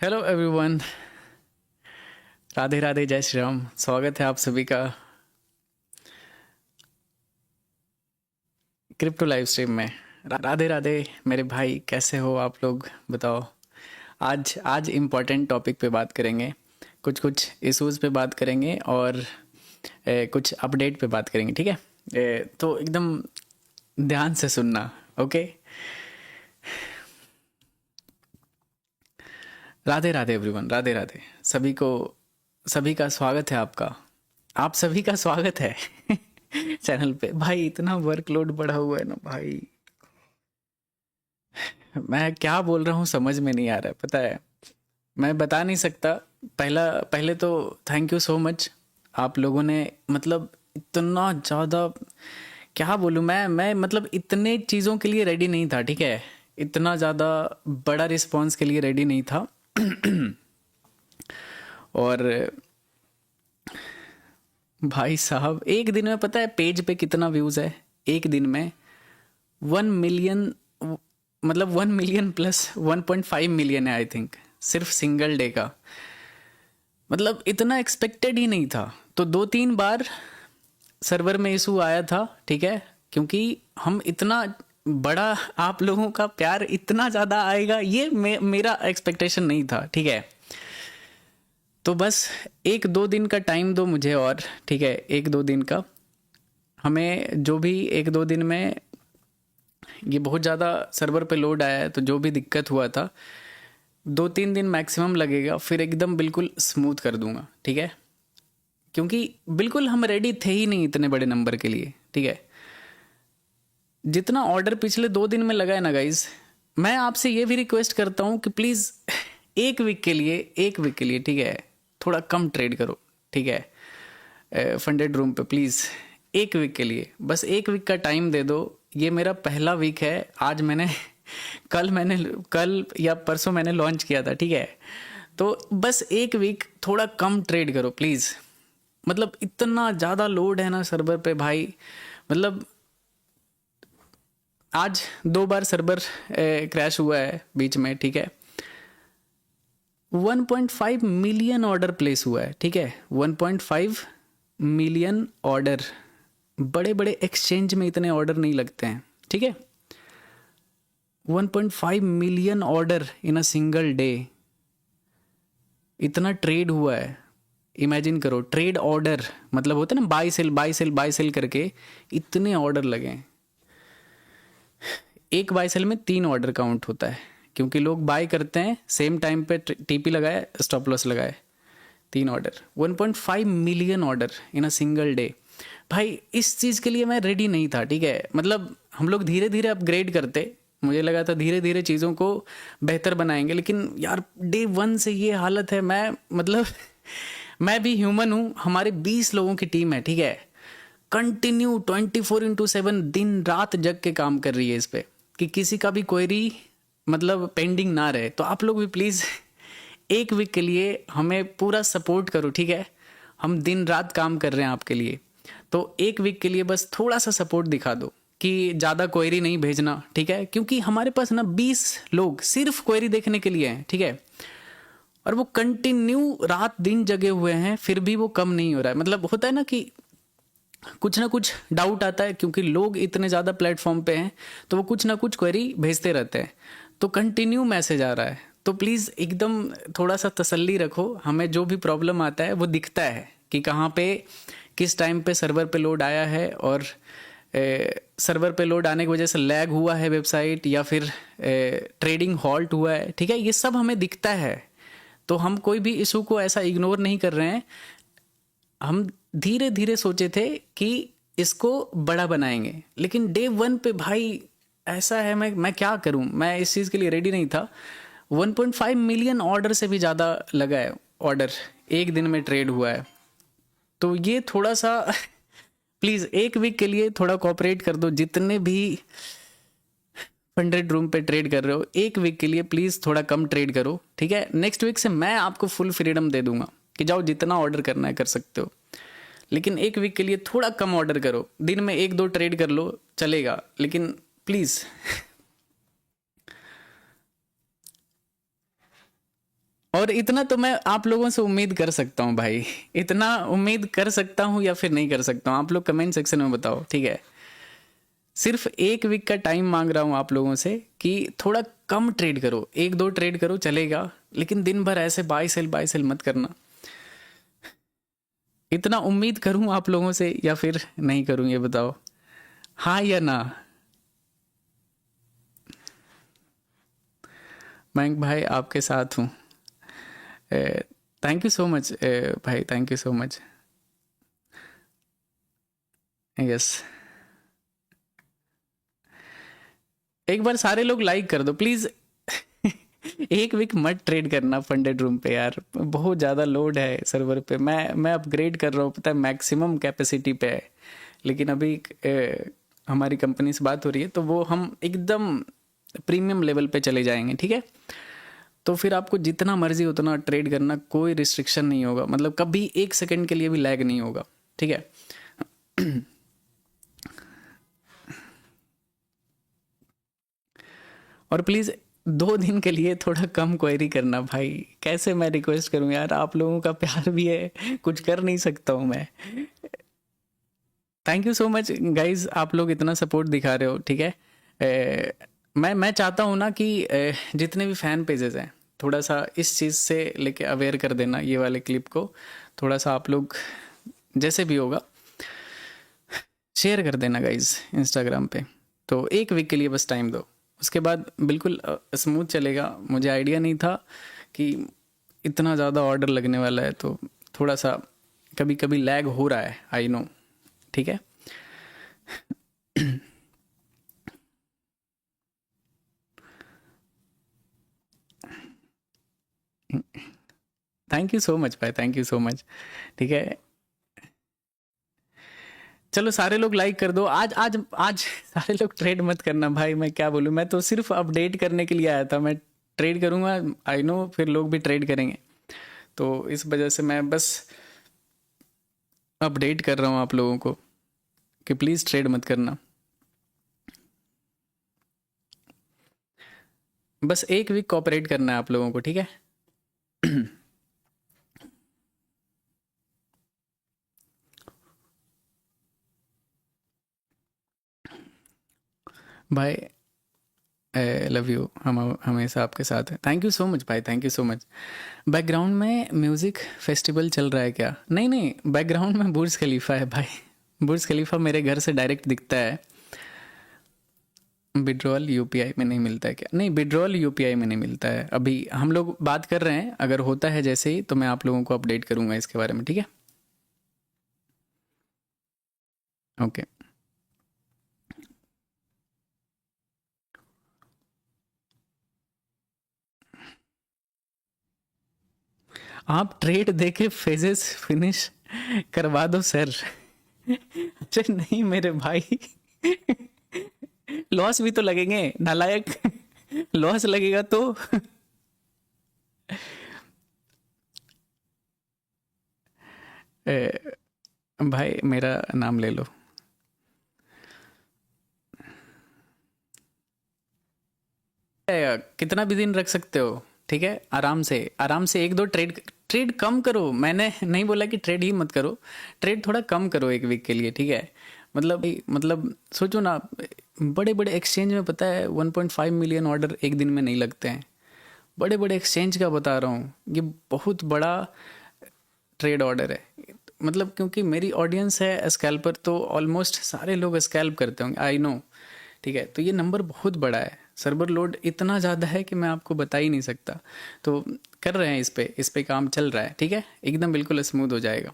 Hello everyone. Radhe Radhe, जय श्री राम। स्वागत है आप सभी का क्रिप्टो लाइव स्ट्रीम में। राधे राधे मेरे भाई, कैसे हो आप लोग? बताओ। आज आज इम्पोर्टेंट टॉपिक पे बात करेंगे, कुछ कुछ इश्यूज पे बात करेंगे और कुछ अपडेट पे बात करेंगे, ठीक है? तो एकदम ध्यान से सुनना, ओके? राधे राधे एवरीवन, राधे राधे सभी को। सभी का स्वागत है आपका। आप सभी का स्वागत है चैनल पे। भाई इतना वर्कलोड बढ़ा हुआ है ना भाई, मैं क्या बोल रहा हूँ समझ में नहीं आ रहा है, पता है? मैं बता नहीं सकता। पहले तो थैंक यू सो मच। आप लोगों ने मतलब इतना ज़्यादा, क्या बोलूँ मैं मतलब इतने चीज़ों के लिए रेडी नहीं था, ठीक है? इतना ज़्यादा बड़ा रिस्पॉन्स के लिए रेडी नहीं था और भाई साहब, एक दिन में पता है पेज पे कितना व्यूज़ है? एक दिन में 1 मिलियन, मतलब 1 मिलियन प्लस 1.5 मिलियन है आई थिंक, सिर्फ सिंगल डे का। मतलब इतना एक्सपेक्टेड ही नहीं था। तो 2-3 बार सर्वर में इशू आया था, ठीक है? क्योंकि हम इतना बड़ा, आप लोगों का प्यार इतना ज़्यादा आएगा ये मेरा एक्सपेक्टेशन नहीं था, ठीक है? तो बस 1-2 दिन का टाइम दो मुझे और, ठीक है? 1-2 दिन का हमें, जो भी 1-2 दिन में ये बहुत ज़्यादा सर्वर पे लोड आया है, तो जो भी दिक्कत हुआ था 2-3 दिन मैक्सिमम लगेगा, फिर एकदम बिल्कुल स्मूथ कर दूंगा, ठीक है? क्योंकि बिल्कुल हम रेडी थे ही नहीं इतने बड़े नंबर के लिए, ठीक है? जितना ऑर्डर पिछले 2 दिन में लगा है ना गाइज, मैं आपसे ये भी रिक्वेस्ट करता हूँ कि प्लीज़ एक वीक के लिए, एक वीक के लिए, ठीक है, थोड़ा कम ट्रेड करो, ठीक है? फंडेड रूम पे प्लीज़ एक वीक के लिए, बस एक वीक का टाइम दे दो। ये मेरा पहला वीक है। आज मैंने कल या परसों मैंने लॉन्च किया था, ठीक है? तो बस एक वीक थोड़ा कम ट्रेड करो प्लीज़। मतलब इतना ज़्यादा लोड है ना सर्वर पे भाई। मतलब आज 2 बार सर्वर क्रैश हुआ है बीच में, ठीक है? 1.5 मिलियन ऑर्डर प्लेस हुआ है, ठीक है? 1.5 मिलियन ऑर्डर। बड़े बड़े एक्सचेंज में इतने ऑर्डर नहीं लगते हैं, ठीक है? 1.5 million order in a single day, इतना ट्रेड हुआ है। इमेजिन करो, ट्रेड ऑर्डर मतलब होता है ना, buy sell buy sell buy sell करके इतने ऑर्डर लगे हैं। एक बाय सेल में 3 ऑर्डर काउंट होता है, क्योंकि लोग बाय करते हैं सेम टाइम पे, टीपी लगाए, स्टॉप लॉस लगाए। 3 order, 1.5 million order in a single day. भाई इस चीज़ के लिए मैं रेडी नहीं था, ठीक है? मतलब हम लोग धीरे धीरे अपग्रेड करते, मुझे लगा था धीरे धीरे चीज़ों को बेहतर बनाएंगे, लेकिन यार डे 1 से ये हालत है। मैं मतलब मैं भी ह्यूमन हूँ, हमारे 20 लोगों की टीम है, ठीक है? कंटिन्यू 24x7 दिन रात जग के काम कर रही है इस पे, कि किसी का भी क्वेरी मतलब पेंडिंग ना रहे। तो आप लोग भी प्लीज़ एक वीक के लिए हमें पूरा सपोर्ट करो, ठीक है? हम दिन रात काम कर रहे हैं आपके लिए। तो एक वीक के लिए बस थोड़ा सा सपोर्ट दिखा दो, कि ज़्यादा क्वेरी नहीं भेजना, ठीक है? क्योंकि हमारे पास ना 20 लोग सिर्फ क्वेरी देखने के लिए हैं, ठीक है? और वो कंटिन्यू रात दिन जगे हुए हैं, फिर भी वो कम नहीं हो रहा है। मतलब होता है ना कि कुछ ना कुछ डाउट आता है, क्योंकि लोग इतने ज़्यादा प्लेटफॉर्म पे हैं, तो वो कुछ ना कुछ क्वेरी भेजते रहते हैं। तो कंटिन्यू मैसेज आ रहा है। तो प्लीज़ एकदम थोड़ा सा तसल्ली रखो। हमें जो भी प्रॉब्लम आता है वो दिखता है कि कहाँ पे किस टाइम पे सर्वर पे लोड आया है, और सर्वर पे लोड आने की वजह से लैग हुआ है वेबसाइट, या फिर ट्रेडिंग हॉल्ट हुआ है, ठीक है? ये सब हमें दिखता है। तो हम कोई भी इशू को ऐसा इग्नोर नहीं कर रहे हैं। हम धीरे धीरे सोचे थे कि इसको बड़ा बनाएंगे, लेकिन डे 1 पे भाई ऐसा है, मैं क्या करूं? मैं इस चीज़ के लिए रेडी नहीं था। 1.5 मिलियन ऑर्डर से भी ज़्यादा लगा है, ऑर्डर एक दिन में ट्रेड हुआ है। तो ये थोड़ा सा प्लीज़ एक वीक के लिए थोड़ा कोऑपरेट कर दो। जितने भी 100 रूम पे ट्रेड कर रहे हो, एक वीक के लिए प्लीज़ थोड़ा कम ट्रेड करो, ठीक है? नेक्स्ट वीक से मैं आपको फुल फ्रीडम दे दूंगा कि जाओ जितना ऑर्डर करना है कर सकते हो, लेकिन एक वीक के लिए थोड़ा कम ऑर्डर करो। दिन में 1-2 ट्रेड कर लो, चलेगा, लेकिन प्लीज़ और इतना तो मैं आप लोगों से उम्मीद कर सकता हूँ भाई, इतना उम्मीद कर सकता हूँ या फिर नहीं कर सकता हूँ, आप लोग कमेंट सेक्शन में बताओ, ठीक है। सिर्फ 1 वीक का टाइम मांग रहा हूँ आप लोगों से कि थोड़ा कम ट्रेड करो, 1-2 ट्रेड करो चलेगा, लेकिन दिन भर ऐसे बाय सेल मत करना। इतना उम्मीद करूँ आप लोगों से या फिर नहीं करूँ, ये बताओ, हाँ या ना। मयंक भाई आपके साथ हूँ। थैंक यू सो मच भाई, thank you so much. Yes, एक बार सारे लोग लाइक कर दो प्लीज। 1 वीक मत ट्रेड करना फंडेड रूम पे यार, बहुत ज़्यादा लोड है सर्वर पे। मैं अपग्रेड कर रहा हूँ, पता है मैक्सिमम कैपेसिटी पे है, लेकिन अभी हमारी कंपनी से बात हो रही है तो वो हम एकदम प्रीमियम लेवल पे चले जाएंगे, ठीक है। तो फिर आपको जितना मर्जी उतना ट्रेड करना, कोई रिस्ट्रिक्शन नहीं होगा, मतलब कभी 1 सेकंड के लिए भी लैग नहीं होगा, ठीक है। और प्लीज़ 2 दिन के लिए थोड़ा कम क्वेरी करना भाई, कैसे मैं रिक्वेस्ट करूं यार, आप लोगों का प्यार भी है, कुछ कर नहीं सकता हूं मैं। Thank you so much guys, आप लोग इतना सपोर्ट दिखा रहे हो, ठीक है। मैं चाहता हूँ ना कि जितने भी फैन पेजेस हैं थोड़ा सा इस चीज़ से लेके अवेयर कर देना, ये वाले क्लिप को थोड़ा सा आप लोग जैसे भी होगा शेयर कर देना गाइज इंस्टाग्राम पे। तो 1 वीक के लिए बस टाइम दो, उसके बाद बिल्कुल स्मूथ चलेगा। मुझे आइडिया नहीं था कि इतना ज़्यादा ऑर्डर लगने वाला है, तो थोड़ा सा कभी कभी लैग हो रहा है, आई नो, ठीक है। थैंक यू सो मच भाई, थैंक यू सो मच, ठीक है। चलो सारे लोग लाइक कर दो, आज आज आज सारे लोग ट्रेड मत करना भाई, मैं क्या बोलूँ, मैं तो सिर्फ अपडेट करने के लिए आया था। मैं ट्रेड करूँगा, आई नो फिर लोग भी ट्रेड करेंगे, तो इस वजह से मैं बस अपडेट कर रहा हूँ आप लोगों को कि प्लीज़ ट्रेड मत करना। बस 1 वीक कॉपरेट करना है आप लोगों को, ठीक है। भाई लव यू, हम हमेशा आपके साथ हैं। थैंक यू सो मच भाई, thank you so much. Background में म्यूज़िक फेस्टिवल चल रहा है क्या? नहीं नहीं, बैकग्राउंड में बुर्ज खलीफा है भाई। बुर्ज खलीफा मेरे घर से डायरेक्ट दिखता है। विड्रॉल यूपीआई में नहीं मिलता है क्या? नहीं, विड्रॉल यूपीआई में नहीं मिलता है। अभी हम लोग बात कर रहे हैं, अगर होता है जैसे ही तो मैं आप लोगों को अपडेट करूंगा इसके बारे में, ठीक है। ओके। आप ट्रेड देके फेजेस फिनिश करवा दो सर। अच्छा नहीं मेरे भाई, लॉस भी तो लगेंगे नालायक। लॉस लगेगा तो भाई मेरा नाम ले लो। कितना भी दिन रख सकते हो, ठीक है, आराम से आराम से। 1-2 ट्रेड, ट्रेड कम करो, मैंने नहीं बोला कि ट्रेड ही मत करो, ट्रेड थोड़ा कम करो 1 वीक के लिए, ठीक है। मतलब सोचो ना, बड़े बड़े एक्सचेंज में पता है 1.5 मिलियन ऑर्डर एक दिन में नहीं लगते हैं। बड़े बड़े एक्सचेंज का बता रहा हूँ, ये बहुत बड़ा ट्रेड ऑर्डर है। मतलब क्योंकि मेरी ऑडियंस है स्कैल्पर, तो ऑलमोस्ट सारे लोग स्कैल्प करते होंगे, आई नो, ठीक है। तो ये नंबर बहुत बड़ा है, सर्वर लोड इतना ज़्यादा है कि मैं आपको बता ही नहीं सकता। तो कर रहे हैं इस पे काम चल रहा है, ठीक है, एकदम बिल्कुल स्मूथ हो जाएगा।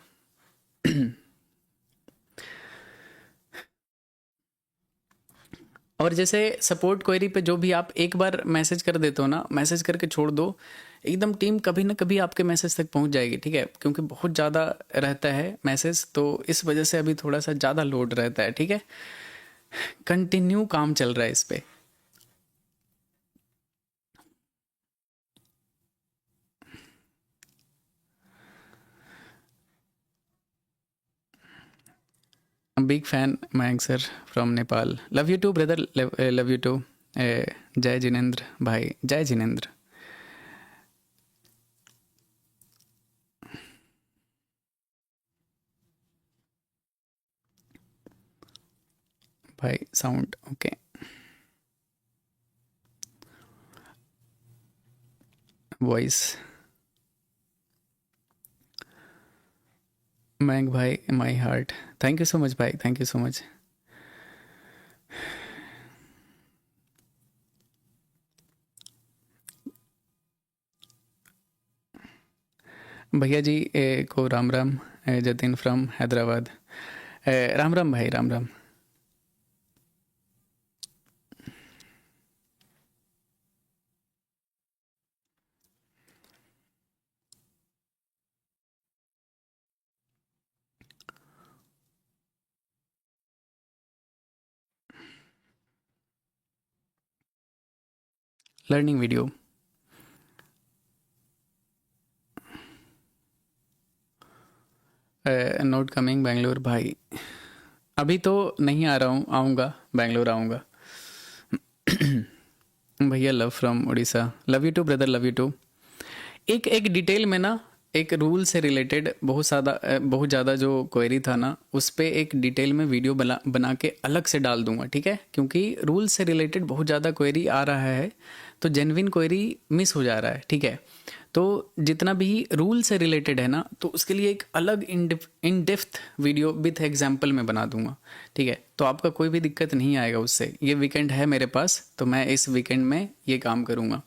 और जैसे सपोर्ट क्वेरी पे जो भी आप एक बार मैसेज कर देते हो ना, मैसेज करके छोड़ दो, एकदम टीम कभी ना कभी आपके मैसेज तक पहुंच जाएगी, ठीक है। क्योंकि बहुत ज़्यादा रहता है मैसेज, तो इस वजह से अभी थोड़ा सा ज़्यादा लोड रहता है, ठीक है। कंटिन्यू काम चल रहा है इस पे। Big fan Mayank sir from Nepal, love you too brother, love you too. जय जिनेंद्र भाई, जय जिनेंद्र। भाई साउंड ओके। वॉइस मैंग भाई my heart, thank you so much भाई, थैंक यू सो मच। भैया जी को राम राम। जतिन फ्रॉम हैदराबाद। राम राम भाई, Ram Ram. Learning video. Note coming Bangalore भाई। अभी तो नहीं आ रहा हूँ, आऊँगा, बेंगलोर आऊँगा। भैया love from Orissa, love you too brother, love you too. एक एक डिटेल में ना, एक रूल से रिलेटेड बहुत ज़्यादा जो क्वेरी था ना, उस पे एक डिटेल में वीडियो बना के अलग से डाल दूंगा, ठीक है? क्योंकि रूल से रिलेटेड बहुत ज़्यादा क्वेरी आ रहा है, तो जेन्युइन क्वेरी मिस हो जा रहा है, ठीक है? तो जितना भी रूल से रिलेटेड है ना, तो उसके लिए एक अलग in depth video with example में बना दूंगा, ठीक है? तो आपका कोई भी दिक्कत नहीं आएगा उससे। ये वीकेंड है मेरे पास, तो मैं इस वीकेंड में ये काम करूँगा।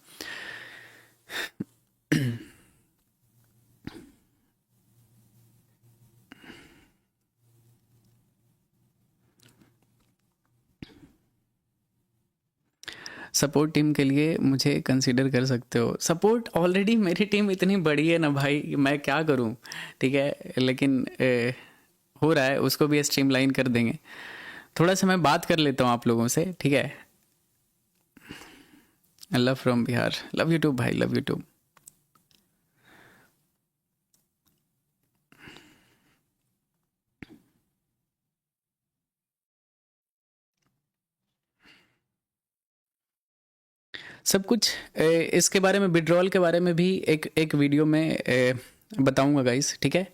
सपोर्ट टीम के लिए मुझे कंसिडर कर सकते हो। सपोर्ट ऑलरेडी मेरी टीम इतनी बड़ी है ना भाई, मैं क्या करूं, ठीक है? लेकिन हो रहा है, उसको भी स्ट्रीमलाइन कर देंगे। थोड़ा सा मैं बात कर लेता हूँ आप लोगों से, ठीक है? Love from Bihar, love you too भाई, लव यू टू। सब कुछ इसके बारे में, विड्रॉल के बारे में भी एक एक वीडियो में बताऊंगा गाइस, ठीक है?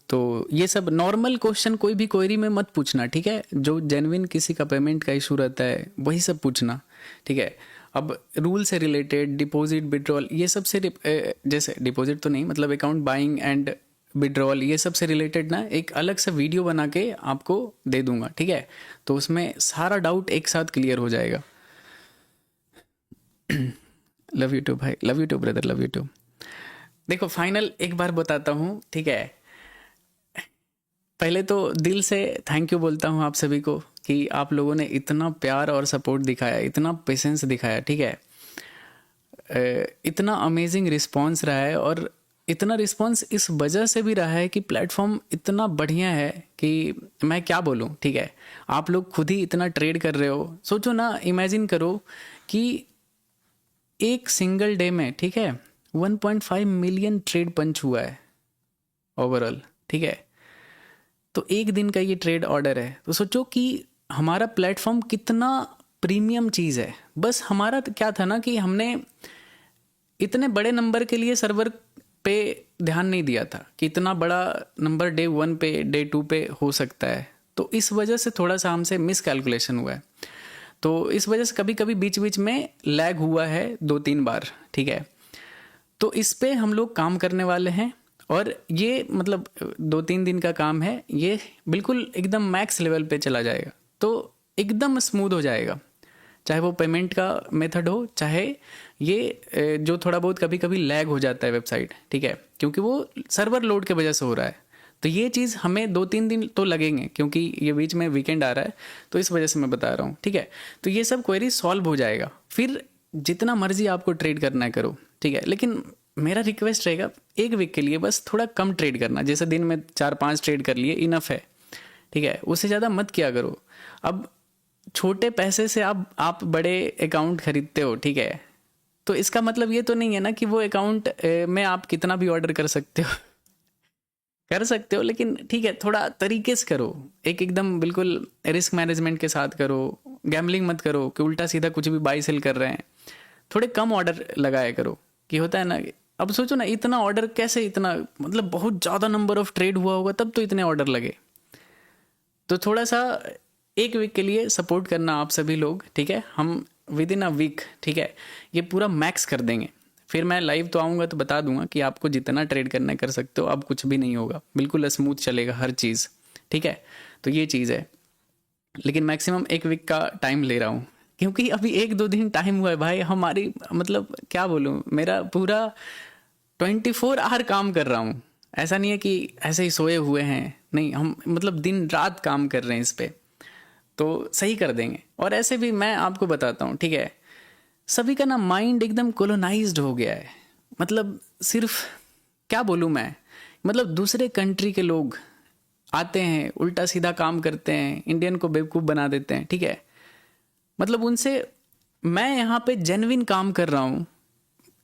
तो ये सब नॉर्मल क्वेश्चन कोई भी क्वेरी में मत पूछना, ठीक है? जो जेन्युइन किसी का पेमेंट का इशू रहता है वही सब पूछना, ठीक है? अब रूल से रिलेटेड, डिपॉजिट, विड्रॉल, ये सब से जैसे डिपॉजिट तो नहीं, मतलब अकाउंट बाइंग एंड विड्रॉल, ये सब से रिलेटेड ना एक अलग सा वीडियो बना के आपको दे दूंगा, ठीक है? तो उसमें सारा डाउट एक साथ क्लियर हो जाएगा। लव यू टू भाई, love you too brother, love you too. देखो फाइनल एक बार बताता हूँ, ठीक है? पहले तो दिल से थैंक यू बोलता हूँ आप सभी को कि आप लोगों ने इतना प्यार और सपोर्ट दिखाया, इतना पेशेंस दिखाया, ठीक है? इतना अमेजिंग रिस्पॉन्स रहा है, और इतना रिस्पॉन्स इस वजह से भी रहा है कि प्लेटफॉर्म इतना बढ़िया है कि मैं क्या बोलूँ, ठीक है? आप लोग खुद ही इतना ट्रेड कर रहे हो, सोचो ना, इमेजिन करो कि एक सिंगल डे में, ठीक है, 1.5 मिलियन ट्रेड पंच हुआ है ओवरऑल, ठीक है? तो एक दिन का ये ट्रेड ऑर्डर है, तो सोचो कि हमारा प्लेटफॉर्म कितना प्रीमियम चीज़ है। बस हमारा तो क्या था ना कि हमने इतने बड़े नंबर के लिए सर्वर पे ध्यान नहीं दिया था कि इतना बड़ा नंबर डे 1 पे, डे 2 पे हो सकता है। तो इस वजह से थोड़ा सा हमसे मिस कैलकुलेशन हुआ है। तो इस वजह से कभी कभी बीच बीच में लैग हुआ है 2-3 बार, ठीक है? तो इस पे हम लोग काम करने वाले हैं, और ये मतलब 2-3 दिन का काम है, ये बिल्कुल एकदम मैक्स लेवल पे चला जाएगा, तो एकदम स्मूथ हो जाएगा। चाहे वो पेमेंट का मेथड हो, चाहे ये जो थोड़ा बहुत कभी कभी लैग हो जाता है वेबसाइट, ठीक है? क्योंकि वो सर्वर लोड के वजह से हो रहा है। तो ये चीज़ हमें 2-3 दिन तो लगेंगे, क्योंकि ये बीच में वीकेंड आ रहा है, तो इस वजह से मैं बता रहा हूँ, ठीक है? तो ये सब क्वेरी सॉल्व हो जाएगा, फिर जितना मर्जी आपको ट्रेड करना है करो, ठीक है? लेकिन मेरा रिक्वेस्ट रहेगा, एक वीक के लिए बस थोड़ा कम ट्रेड करना, जैसे दिन में 4-5 ट्रेड कर लिए इनफ है, ठीक है? उससे ज़्यादा मत किया करो। अब छोटे पैसे से आप बड़े अकाउंट खरीदते हो, ठीक है? तो इसका मतलब ये तो नहीं है ना कि वो अकाउंट में आप कितना भी ऑर्डर कर सकते हो। कर सकते हो, लेकिन ठीक है, थोड़ा तरीके से करो, एक एकदम बिल्कुल रिस्क मैनेजमेंट के साथ करो। गैम्बलिंग मत करो कि उल्टा सीधा कुछ भी बाई सेल कर रहे हैं। थोड़े कम ऑर्डर लगाया करो, कि होता है ना, अब सोचो ना, इतना ऑर्डर कैसे, इतना मतलब बहुत ज़्यादा नंबर ऑफ ट्रेड हुआ होगा तब तो इतने ऑर्डर लगे। तो थोड़ा सा एक वीक के लिए सपोर्ट करना आप सभी लोग, ठीक है। हम विद इन अ वीक, ठीक है, ये पूरा मैक्स कर देंगे। फिर मैं लाइव तो आऊँगा तो बता दूंगा कि आपको जितना ट्रेड करना है कर सकते हो, अब कुछ भी नहीं होगा, बिल्कुल स्मूथ चलेगा हर चीज़, ठीक है। तो ये चीज़ है, लेकिन मैक्सिमम एक वीक का टाइम ले रहा हूँ, क्योंकि अभी 1-2 दिन टाइम हुआ है भाई। हमारी मतलब क्या बोलूँ, मेरा पूरा 24 आवर काम कर रहा हूँ। ऐसा नहीं है कि ऐसे ही सोए हुए हैं, नहीं, हम मतलब दिन रात काम कर रहे हैं इस पे, तो सही कर देंगे। और ऐसे भी मैं आपको बताता हूँ, ठीक है, सभी का ना माइंड एकदम कोलोनाइज्ड हो गया है। मतलब सिर्फ क्या बोलूँ मैं, मतलब दूसरे कंट्री के लोग आते हैं, उल्टा सीधा काम करते हैं, इंडियन को बेवकूफ़ बना देते हैं, ठीक है। मतलब उनसे मैं यहाँ पे जेन्युइन काम कर रहा हूँ।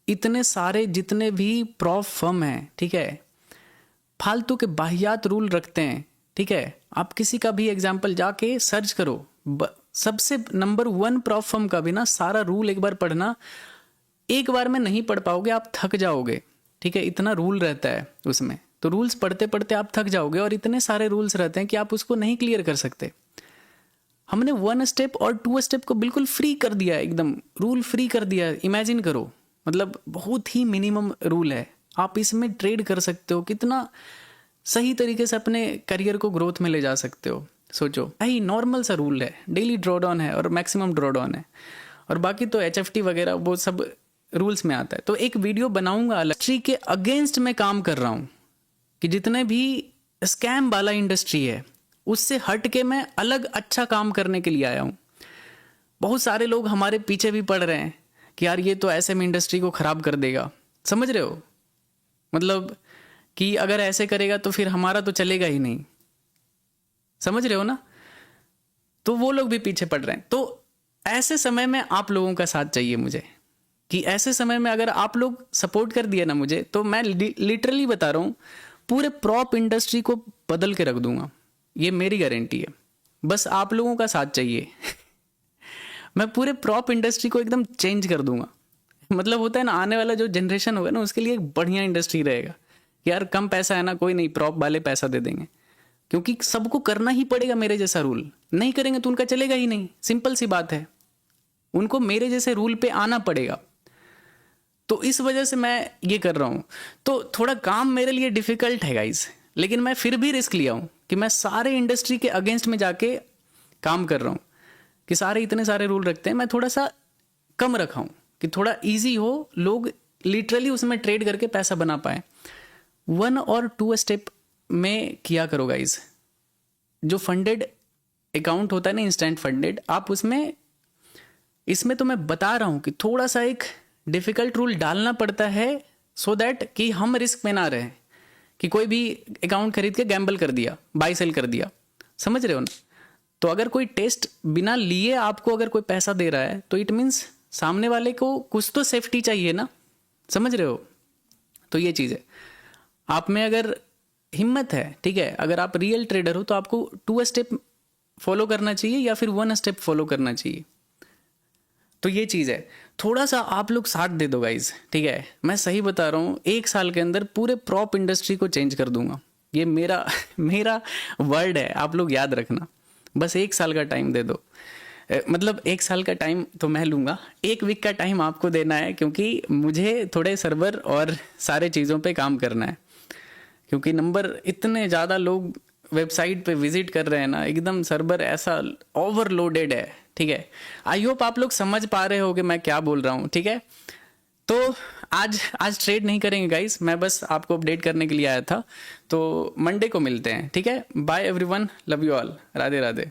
इतने सारे जितने भी प्रॉप फर्म हैं, ठीक है, फालतू के बाहियात रूल रखते हैं, ठीक है। आप किसी का भी एग्जाम्पल जाके सर्च करो, सबसे नंबर 1 प्रॉप फर्म का भी ना सारा रूल एक बार पढ़ना, एक बार में नहीं पढ़ पाओगे, आप थक जाओगे, ठीक है। इतना रूल रहता है उसमें, तो रूल्स पढ़ते पढ़ते आप थक जाओगे, और इतने सारे रूल्स रहते हैं कि आप उसको नहीं क्लियर कर सकते। हमने 1 स्टेप और 2 स्टेप को बिल्कुल फ्री कर दिया, एकदम रूल फ्री कर दिया। इमेजिन करो, मतलब बहुत ही मिनिमम रूल है, आप इसमें ट्रेड कर सकते हो, कितना सही तरीके से अपने करियर को ग्रोथ में ले जा सकते हो। सोचो भाई, नॉर्मल सा रूल है, डेली ड्रॉडाउन है और मैक्सिमम ड्रॉडाउन है, और बाकी तो HFT वगैरह वो सब रूल्स में आता है। तो एक वीडियो बनाऊंगा, इंडस्ट्री के अगेंस्ट में काम कर रहा हूँ, कि जितने भी स्कैम वाला इंडस्ट्री है उससे हट के मैं अलग अच्छा काम करने के लिए आया हूँ। बहुत सारे लोग हमारे पीछे भी पड़ रहे हैं कि यार ये तो ऐसे में इंडस्ट्री को ख़राब कर देगा, समझ रहे हो, मतलब कि अगर ऐसे करेगा तो फिर हमारा तो चलेगा ही नहीं, समझ रहे हो ना। तो वो लोग भी पीछे पड़ रहे हैं। तो ऐसे समय में आप लोगों का साथ चाहिए मुझे, कि ऐसे समय में अगर आप लोग सपोर्ट कर दिए ना मुझे, तो मैं लिटरली बता रहा हूँ, पूरे प्रॉप इंडस्ट्री को बदल के रख दूंगा, ये मेरी गारंटी है। बस आप लोगों का साथ चाहिए मैं पूरे प्रॉप इंडस्ट्री को एकदम चेंज कर दूंगा। मतलब होता है ना, आने वाला जो जनरेशन होगा ना, उसके लिए एक बढ़िया इंडस्ट्री रहेगा कि यार कम पैसा है ना, कोई नहीं, प्रॉप वाले पैसा दे देंगे, क्योंकि सबको करना ही पड़ेगा मेरे जैसा रूल, नहीं करेंगे तो उनका चलेगा ही नहीं, सिंपल सी बात है, उनको मेरे जैसे रूल पे आना पड़ेगा। तो इस वजह से मैं ये कर रहा हूँ। तो थोड़ा काम मेरे लिए डिफिकल्ट है गाइस, लेकिन मैं फिर भी रिस्क लिया हूँ कि मैं सारे इंडस्ट्री के अगेंस्ट में जाके काम कर रहा हूँ, कि सारे इतने सारे रूल रखते हैं, मैं थोड़ा सा कम रखा हूँ कि थोड़ा इजी हो, लोग लिटरली उसमें ट्रेड करके पैसा बना पाए। 1 और 2 स्टेप में किया करो गाइस। जो फंडेड अकाउंट होता है ना, इंस्टेंट फंडेड, आप उसमें, इसमें तो मैं बता रहा हूँ कि थोड़ा सा एक डिफ़िकल्ट रूल डालना पड़ता है, सो दैट कि हम रिस्क में ना रहें, कि कोई भी अकाउंट खरीद के गैम्बल कर दिया, बाई सेल कर दिया, समझ रहे हो ना। तो अगर कोई टेस्ट बिना लिए आपको अगर कोई पैसा दे रहा है, तो इट मीन्स सामने वाले को कुछ तो सेफ्टी चाहिए ना, समझ रहे हो। तो ये चीज़ है, आप में अगर हिम्मत है, ठीक है, अगर आप रियल ट्रेडर हो, तो आपको 2 स्टेप फॉलो करना चाहिए या फिर 1 स्टेप फॉलो करना चाहिए। तो ये चीज़ है, थोड़ा सा आप लोग साथ दे दो गाइज, ठीक है। मैं सही बता रहा हूँ, 1 साल के अंदर पूरे प्रॉप इंडस्ट्री को चेंज कर दूंगा, ये मेरा मेरा वर्ड है, आप लोग याद रखना। बस 1 साल का टाइम दे दो, मतलब 1 साल का टाइम तो मैं लूँगा, 1 वीक का टाइम आपको देना है, क्योंकि मुझे थोड़े सर्वर और सारे चीज़ों पे काम करना है, क्योंकि नंबर इतने ज़्यादा लोग वेबसाइट पे विजिट कर रहे हैं ना, एकदम सर्वर ऐसा ओवरलोडेड है, ठीक है। आई होप आप लोग समझ पा रहे हो कि मैं क्या बोल रहा हूँ, ठीक है। तो आज ट्रेड नहीं करेंगे गाइस, मैं बस आपको अपडेट करने के लिए आया था। तो मंडे को मिलते हैं, ठीक है। Bye everyone, love you all, Radhe Radhe.